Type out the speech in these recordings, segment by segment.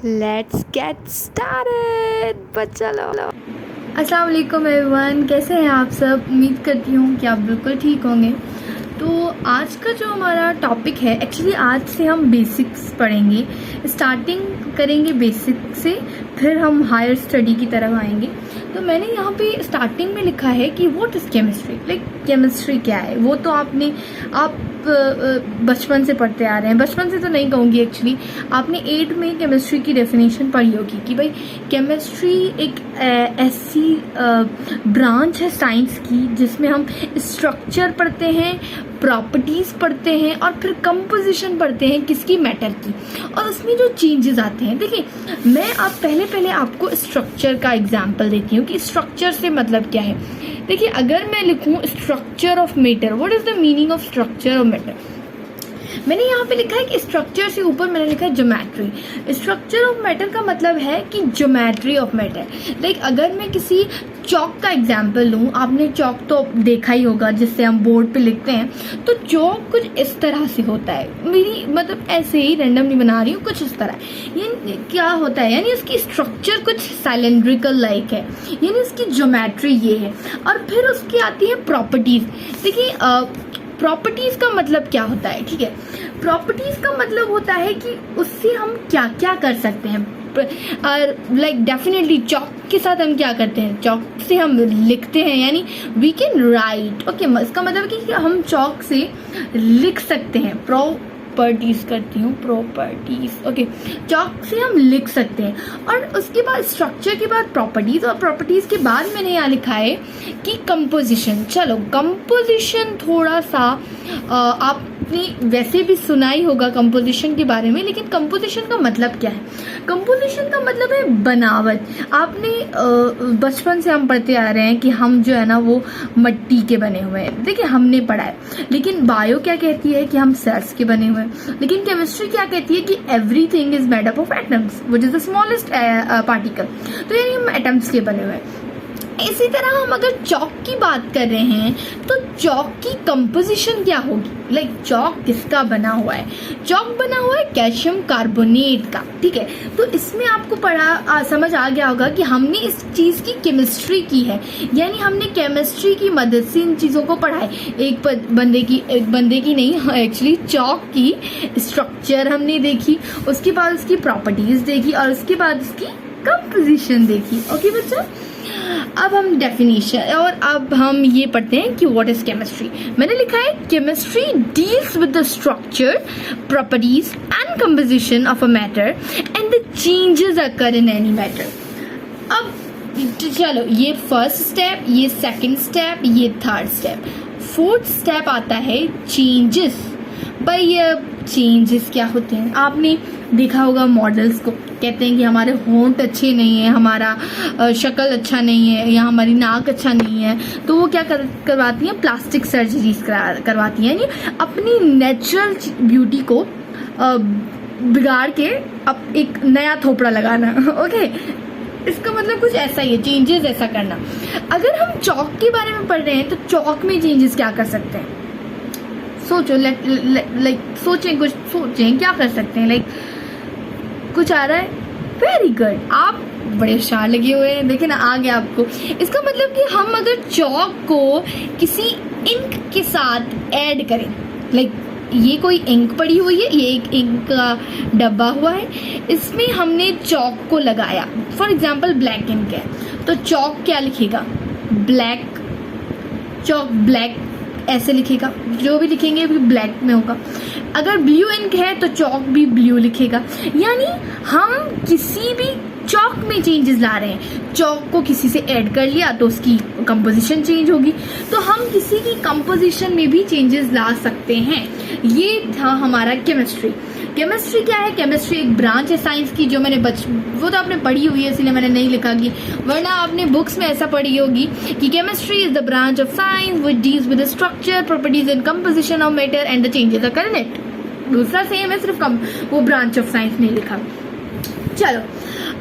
Let's get started. बच्चा लो। अस्सलाम वालेकुम एवरीवन, कैसे हैं आप सब। उम्मीद करती हूँ कि आप बिल्कुल ठीक होंगे। तो आज का जो हमारा टॉपिक है, एक्चुअली आज से हम बेसिक्स पढ़ेंगे, स्टार्टिंग करेंगे बेसिक से, फिर हम हायर स्टडी की तरफ आएंगे। तो मैंने यहाँ पे स्टार्टिंग में लिखा है कि what is chemistry, like chemistry क्या है। वो तो आप बचपन से पढ़ते आ रहे हैं, बचपन से तो नहीं कहूँगी, एक्चुअली आपने 8 में केमिस्ट्री की डेफिनेशन पढ़ी होगी कि भाई केमिस्ट्री एक ऐसी ब्रांच है साइंस की जिसमें हम स्ट्रक्चर पढ़ते हैं, प्रॉपर्टीज़ पढ़ते हैं और फिर कंपोजिशन पढ़ते हैं किसकी, मैटर की। और उसमें जो चेंजेस आते हैं, देखिए मैं पहले आपको स्ट्रक्चर का एग्जांपल देती हूँ कि स्ट्रक्चर से मतलब क्या है। देखिए अगर मैं लिखूँ structure of matter, what is the meaning of structure of matter, मैंने यहाँ पे लिखा है कि स्ट्रक्चर से ऊपर मैंने लिखा है ज्योमेट्री। स्ट्रक्चर ऑफ मैटर का मतलब है कि ज्योमेट्री ऑफ मैटर। लाइक अगर मैं किसी चौक का एग्जांपल लूँ, आपने चौक तो देखा ही होगा जिससे हम बोर्ड पे लिखते हैं, तो चौक कुछ इस तरह से होता है। मेरी मतलब ऐसे ही रैंडम नहीं बना रही हूँ, कुछ इस तरह। ये क्या होता है, यानी उसकी स्ट्रक्चर कुछ सिलेंड्रिकल लाइक है, यानी उसकी ज्योमेट्री ये है। और फिर उसकी आती है प्रॉपर्टीज। देखिए प्रॉपर्टीज का मतलब क्या होता है, ठीक है। प्रॉपर्टीज का मतलब होता है कि उससे हम क्या क्या कर सकते हैं। लाइक डेफिनेटली चौक के साथ हम क्या करते हैं, चौक से हम लिखते हैं, यानी वी कैन राइट। ओके, इसका मतलब कि हम चौक से लिख सकते हैं। प्रॉपर्टीज करती हूँ, प्रॉपर्टीज। ओके, चौक से हम लिख सकते हैं। और उसके बाद स्ट्रक्चर के बाद प्रॉपर्टीज, और प्रॉपर्टीज के बाद मैंने यहाँ लिखा है कि कंपोजिशन। चलो कंपोजिशन थोड़ा सा आपने वैसे भी सुना ही होगा कंपोजिशन के बारे में, लेकिन कंपोजिशन का मतलब क्या है। कंपोजिशन का मतलब है बनावट। आपने बचपन से हम पढ़ते आ रहे हैं कि हम जो है ना वो मिट्टी के बने हुए हैं, देखिए हमने पढ़ा है। लेकिन बायो क्या कहती है कि हम सेल्स के बने हुए हैं। लेकिन केमिस्ट्री क्या कहती है कि everything is made up of atoms which is the smallest particle. तो यानी हम एटम्स के बने हुए हैं। इसी तरह हम अगर चौक की बात कर रहे हैं तो चौक की कंपोजिशन क्या होगी। लाइक चौक किसका बना हुआ है, चौक बना हुआ है कैल्शियम कार्बोनेट का, ठीक है। तो इसमें आपको समझ आ गया होगा कि हमने इस चीज की केमिस्ट्री की है, यानी हमने केमिस्ट्री की मदद से इन चीजों को पढ़ा है। एक बंदे की नहीं, एक्चुअली चौक की स्ट्रक्चर हमने देखी, उसके बाद उसकी प्रॉपर्टीज देखी, और उसके बाद उसकी कंपोजिशन देखी। ओके बच्चा, अब हम डेफिनेशन और अब हम ये पढ़ते हैं कि व्हाट इज केमिस्ट्री। मैंने लिखा है chemistry deals with the structure, properties and composition of a matter and the changes occur in any matter. अब चलो ये फर्स्ट स्टेप, ये सेकंड स्टेप, ये थर्ड स्टेप, फोर्थ स्टेप आता है चेंजेस। भाई ये चेंजेस क्या होते हैं, आपने देखा होगा मॉडल्स को, कहते हैं कि हमारे होंठ अच्छे नहीं है, हमारा शक्ल अच्छा नहीं है, या हमारी नाक अच्छा नहीं है, तो वो क्या करवाती हैं, प्लास्टिक सर्जरीज करवाती हैं, यानी अपनी नेचुरल ब्यूटी को बिगाड़ के अब एक नया थोपड़ा लगाना। ओके, इसका मतलब कुछ ऐसा ही है, चेंजेस ऐसा करना। अगर हम चौक के बारे में पढ़ रहे हैं तो चौक में चेंजेस क्या कर सकते हैं, सोचो। लाइक सोचें, कुछ सोचें क्या कर सकते हैं। लाइक कुछ आ रहा है, वेरी गुड, आप बड़े होशियार लगे हुए हैं, देखे ना आ गया आपको। इसका मतलब कि हम अगर चौक को किसी इंक के साथ ऐड करें, लाइक ये कोई इंक पड़ी हुई है, ये एक इंक का डब्बा हुआ है, इसमें हमने चौक को लगाया। फॉर एग्जाम्पल ब्लैक इंक है तो चौक क्या लिखेगा, ब्लैक। चौक ब्लैक ऐसे लिखेगा, जो भी लिखेंगे भी ब्लैक में होगा। अगर ब्लू इंक है तो चौक भी ब्लू लिखेगा। यानी हम किसी भी चौक में चेंजेस ला रहे हैं, चौक को किसी से ऐड कर लिया तो उसकी कंपोजिशन चेंज होगी, तो हम किसी की कंपोजिशन में भी चेंजेस ला सकते हैं। ये था हमारा केमिस्ट्री। केमिस्ट्री क्या है, केमिस्ट्री एक ब्रांच है साइंस की, जो मैंने वो तो आपने पढ़ी हुई है इसलिए मैंने नहीं लिखा कि, वरना आपने बुक्स में ऐसा पढ़ी होगी कि chemistry is the branch of science which deals with the structure, properties and composition of matter and the changes occur in it. दूसरा सेम है, सिर्फ वो ब्रांच ऑफ साइंस नहीं लिखा। चलो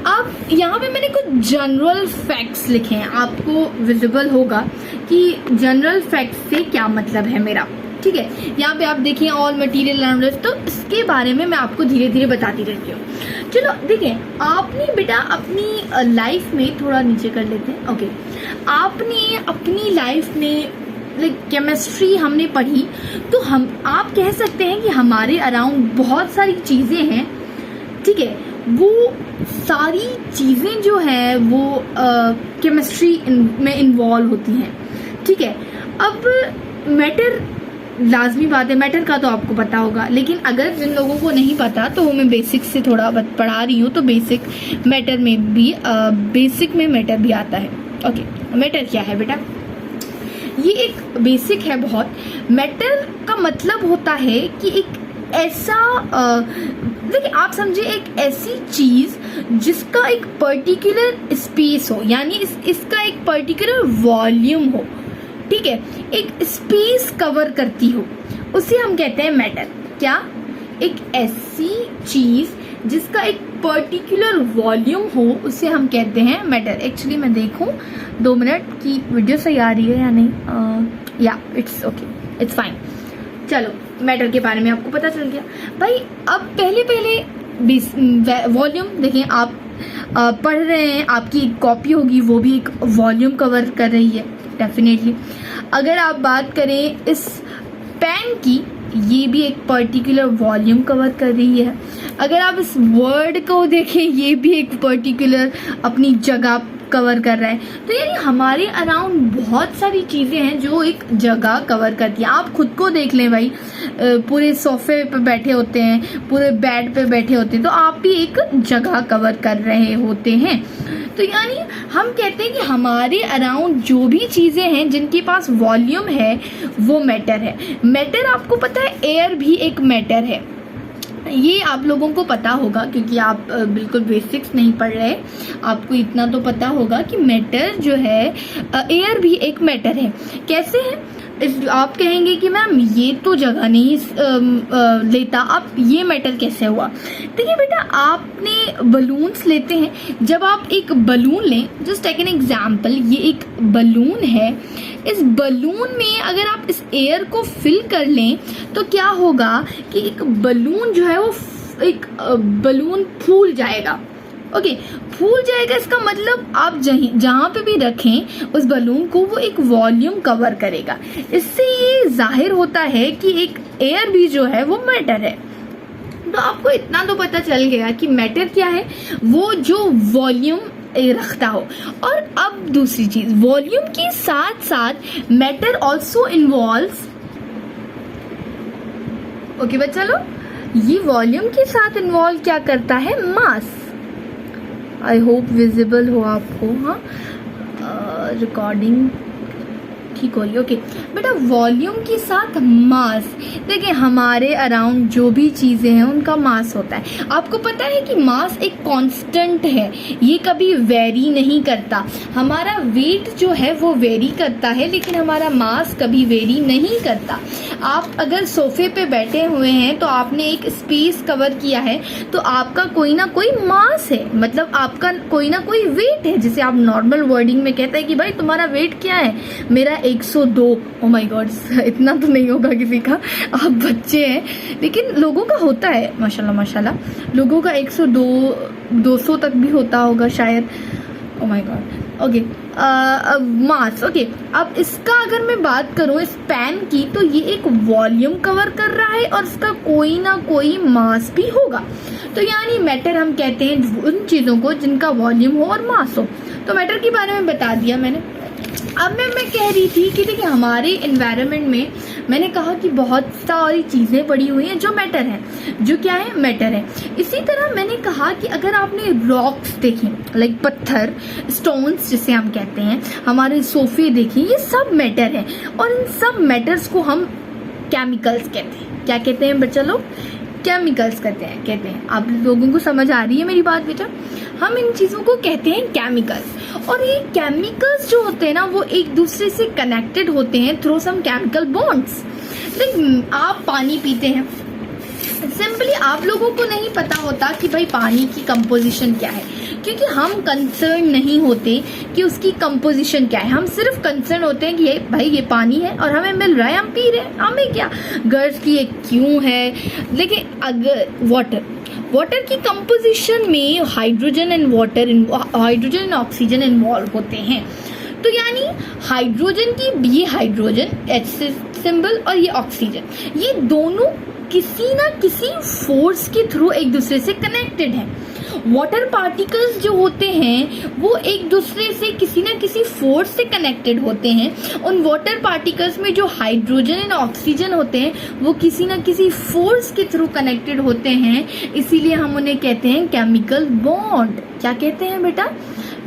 अब यहाँ पे मैंने कुछ जनरल फैक्ट्स लिखे हैं, आपको विजिबल होगा कि जनरल फैक्ट्स से क्या मतलब है मेरा। ठीक है। यहाँ पे आप देखिए ऑल मटेरियल अराउंड अस, तो इसके बारे में मैं आपको धीरे धीरे बताती रहती हूँ। चलो देखिए, आपने बेटा अपनी लाइफ में, थोड़ा नीचे कर लेते हैं, ओके, आपने अपनी लाइफ में लाइक केमिस्ट्री हमने पढ़ी, तो हम आप कह सकते हैं कि हमारे अराउंड बहुत सारी चीज़ें हैं, ठीक है। वो सारी चीज़ें जो है वो केमिस्ट्री में इन्वॉल्व होती हैं, ठीक है। अब मैटर, लाजमी बात है, मैटर का तो आपको पता होगा, लेकिन अगर जिन लोगों को नहीं पता तो वो मैं बेसिक से थोड़ा पढ़ा रही हूँ, तो बेसिक मैटर में भी बेसिक में मैटर भी आता है। ओके, मैटर क्या है बेटा? ये एक बेसिक है बहुत। मैटर का मतलब होता है कि एक ऐसा देखिए, आप समझे, एक ऐसी चीज जिसका एक पर्टिकुलर स्पेस हो, यानी इसका एक पर्टिकुलर वॉल्यूम हो, ठीक है, एक स्पेस कवर करती हो, उसे हम कहते हैं मैटर। क्या? एक ऐसी चीज जिसका एक पर्टिकुलर वॉल्यूम हो, उसे हम कहते हैं मैटर। एक्चुअली मैं देखूं 2 मिनट की वीडियो सही आ रही है या नहीं। या इट्स ओके, इट्स फाइन। चलो, मैटर के बारे में आपको पता चल गया भाई। अब पहले वॉल्यूम देखिए, आप पढ़ रहे हैं, आपकी एक कॉपी होगी, वो भी एक वॉल्यूम कवर कर रही है डेफिनेटली। अगर आप बात करें इस पेन की, ये भी एक पर्टिकुलर वॉल्यूम कवर कर रही है। अगर आप इस वर्ड को देखें, ये भी एक पर्टिकुलर अपनी जगह कवर कर रहा है। तो यानी हमारे अराउंड बहुत सारी चीज़ें हैं जो एक जगह कवर करती हैं। आप खुद को देख लें भाई, पूरे सोफे पे बैठे होते हैं, पूरे बेड पे बैठे होते हैं, तो आप भी एक जगह कवर कर रहे होते हैं। तो यानी हम कहते हैं कि हमारे अराउंड जो भी चीज़ें हैं जिनके पास वॉल्यूम है वो मैटर है। मैटर, आपको पता है एयर भी एक मैटर है, ये आप लोगों को पता होगा क्योंकि आप बिल्कुल बेसिक्स नहीं पढ़ रहे। आपको इतना तो पता होगा कि मैटर जो है, एयर भी एक मैटर है। कैसे है? आप कहेंगे कि मैम ये तो जगह नहीं लेता, अब ये मैटर कैसे हुआ? देखिए बेटा, आपने बलून्स लेते हैं, जब आप एक बलून लें, जस्ट टेक एन एग्जाम्पल, ये एक बलून है, इस बलून में अगर आप इस एयर को फिल कर लें तो क्या होगा कि एक बलून जो है वो एक बलून फूल जाएगा। ओके, फूल जाएगा, इसका मतलब आप जहाँ पे भी रखें उस बलून को, वो एक वॉल्यूम कवर करेगा। इससे ये जाहिर होता है कि एक एयर भी जो है वो मैटर है। तो आपको इतना तो पता चल गया कि मैटर क्या है, वो जो वॉल्यूम रखता हो। और अब दूसरी चीज, वॉल्यूम के साथ साथ मैटर ऑल्सो इन्वॉल्व्स, ओके बच्चा लोग, ये वॉल्यूम के साथ इन्वॉल्व क्या करता है? मास। आई होप विजिबल हो आपको। हाँ, रिकॉर्डिंग ठीक हो रही है। ओके बेटा, वॉल्यूम के साथ मास, देखिए हमारे अराउंड जो भी चीज़ें हैं उनका मास होता है। आपको पता है कि मास एक कांस्टेंट है, ये कभी वेरी नहीं करता। हमारा वेट जो है वो वेरी करता है, लेकिन हमारा मास कभी वेरी नहीं करता। आप अगर सोफे पे बैठे हुए हैं तो आपने एक स्पेस कवर किया है, तो आपका कोई ना कोई मास है, मतलब आपका कोई ना कोई वेट है, जिसे आप नॉर्मल वर्डिंग में कहते हैं कि भाई तुम्हारा वेट क्या है? मेरा 102। ओ माय गॉड, इतना तो नहीं होगा किसी का, आप बच्चे हैं, लेकिन लोगों का होता है माशाल्लाह माशाल्लाह, लोगों का 102 200 तक भी होता होगा शायद। Oh my God. Okay, mass. Okay, अब इसका अगर मैं बात करूं इस पेन की, तो ये एक वॉल्यूम कवर कर रहा है और इसका कोई ना कोई मास भी होगा। तो यानी मैटर हम कहते हैं उन चीज़ों को जिनका वॉल्यूम हो और मास हो। तो मैटर के बारे में बता दिया मैंने। अब मैं कह रही थी कि देखिए हमारे एनवायरनमेंट में मैंने कहा कि बहुत सारी चीज़ें पड़ी हुई हैं जो मैटर हैं, जो क्या है? मैटर है। इसी तरह मैंने कहा कि अगर आपने रॉक्स देखें, लाइक पत्थर, स्टोन्स जिसे हम कहते हैं, हमारे सोफे देखें, ये सब मैटर है। और इन सब मैटर्स को हम केमिकल्स कहते हैं। क्या कहते हैं बच्चा लोग? केमिकल्स कहते हैं। आप लोगों को समझ आ रही है मेरी बात बेटा? हम इन चीज़ों को कहते हैं केमिकल्स। और ये केमिकल्स जो होते हैं ना, वो एक दूसरे से कनेक्टेड होते हैं through some chemical bonds. Like आप पानी पीते हैं, सिंपली आप लोगों को नहीं पता होता कि भाई पानी की कंपोजिशन क्या है, क्योंकि हम कंसर्न नहीं होते कि उसकी कंपोजिशन क्या है, हम सिर्फ कंसर्न होते हैं कि ये भाई ये पानी है और हमें मिल रहा है, हम पी रहे हैं, हमें क्या गर्ज की ये क्यों है। लेकिन अगर वाटर की कंपोजिशन में हाइड्रोजन एंड ऑक्सीजन इन्वॉल्व होते हैं, तो यानी हाइड्रोजन की, ये हाइड्रोजन H सिंबल और ये ऑक्सीजन, ये दोनों किसी ना किसी फोर्स के थ्रू एक दूसरे से कनेक्टेड हैं। वाटर पार्टिकल्स जो होते हैं वो एक दूसरे से किसी ना किसी फोर्स से कनेक्टेड होते हैं। उन वाटर पार्टिकल्स में जो हाइड्रोजन एंड ऑक्सीजन होते हैं वो किसी ना किसी फोर्स के थ्रू कनेक्टेड होते हैं, इसीलिए हम उन्हें कहते हैं केमिकल बॉन्ड। क्या कहते हैं बेटा?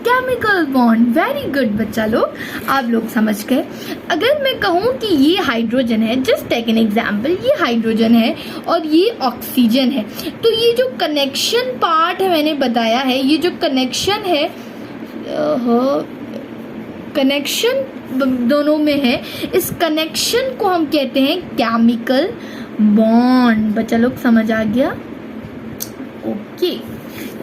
Chemical bond. वेरी गुड बच्चा लोग, आप लोग समझ गए। अगर मैं कहूँ कि ये हाइड्रोजन है, जस्ट टेक एन एग्जाम्पल, ये हाइड्रोजन है और ये ऑक्सीजन है, तो ये जो कनेक्शन पार्ट है मैंने बताया है, ये जो कनेक्शन है, कनेक्शन दोनों में है, इस कनेक्शन को हम कहते हैं केमिकल बॉन्ड। बच्चा लोग समझ आ गया? ओके,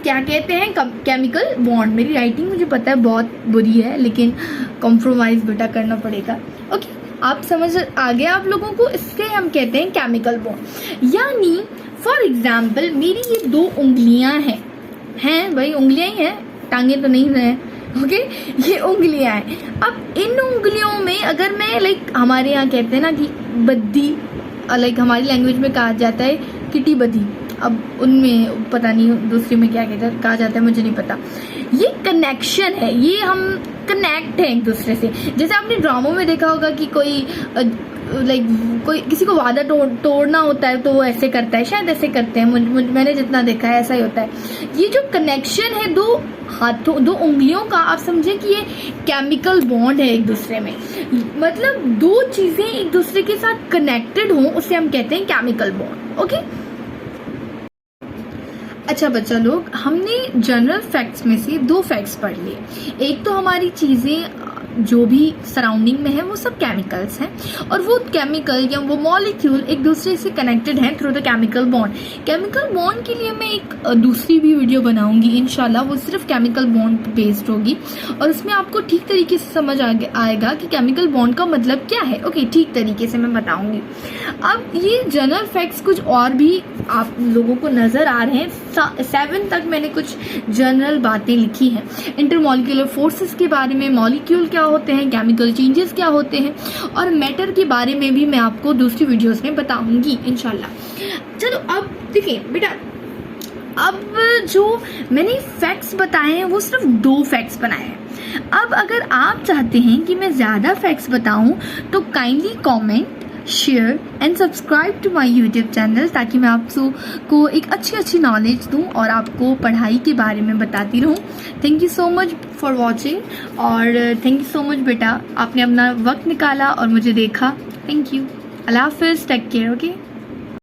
क्या कहते हैं? Chemical bond. मेरी राइटिंग मुझे पता है बहुत बुरी है, लेकिन कॉम्प्रोमाइज़ बेटा करना पड़ेगा। ओके, आप समझ आ गया आप लोगों को? इससे हम कहते हैं केमिकल बॉन्ड। यानी फॉर एग्जाम्पल मेरी ये 2 उंगलियां हैं भाई, उंगलियां ही हैं, टांगे तो नहीं हैं। ओके, ये उंगलियां हैं। अब इन उंगलियों में अगर मैं हमारे यहाँ कहते हैं ना कि बद्दी, हमारी लैंग्वेज में कहा जाता है किटी बद्दी, अब उनमें पता नहीं दूसरी में क्या कहा जाता है, मुझे नहीं पता। ये कनेक्शन है, ये हम कनेक्ट हैं एक दूसरे से। जैसे आपने ड्रामों में देखा होगा कि कोई कोई किसी को वादा तोड़ना होता है तो वो ऐसे करता है, शायद ऐसे करते हैं, मैंने जितना देखा है ऐसा ही होता है। ये जो कनेक्शन है 2 हाथों, 2 उंगलियों का, आप समझे कि ये केमिकल बॉन्ड है एक दूसरे में। मतलब 2 चीजें एक दूसरे के साथ कनेक्टेड हों, उसे हम कहते हैं केमिकल बॉन्ड। ओके, अच्छा बच्चा लोग, हमने जनरल फैक्ट्स में से 2 फैक्ट्स पढ़ लिए। एक तो हमारी चीज़ें जो भी सराउंडिंग में है वो सब केमिकल्स हैं, और वो केमिकल या वो मॉलिक्यूल एक दूसरे से कनेक्टेड हैं through the chemical bond. Chemical bond के लिए मैं एक दूसरी भी वीडियो बनाऊंगी इंशाल्लाह, वो सिर्फ केमिकल बॉन्ड बेस्ड होगी, और उसमें आपको ठीक तरीके से समझ आएगा कि केमिकल बॉन्ड का मतलब क्या है। ओके, ठीक तरीके से मैं बताऊंगी। अब ये जनरल फैक्ट्स कुछ और भी आप लोगों को नज़र आ रहे हैं। 7 तक मैंने कुछ जनरल बातें लिखी हैं, इंटरमॉलिक्यूलर फोर्सेस के बारे में, मॉलिक्यूल क्या होते हैं, केमिकल चेंजेस क्या होते हैं, और मैटर के बारे में भी मैं आपको दूसरी वीडियोस में बताऊंगी इंशाल्लाह। चलो अब देखिए बेटा, अब जो मैंने फैक्ट्स बताए हैं वो सिर्फ 2 फैक्ट्स बनाए हैं। अब अगर आप चाहते हैं कि मैं ज़्यादा फैक्ट्स बताऊं तो kindly comment, share and subscribe to my YouTube channel, ताकि मैं आप को एक अच्छी नॉलेज दूं और आपको पढ़ाई के बारे में बताती रहूं। Thank you so much for watching, और थैंक यू सो मच बेटा, आपने अपना वक्त निकाला और मुझे देखा। Thank you. अल्लाह हाफिज़, टेक केयर। ओके।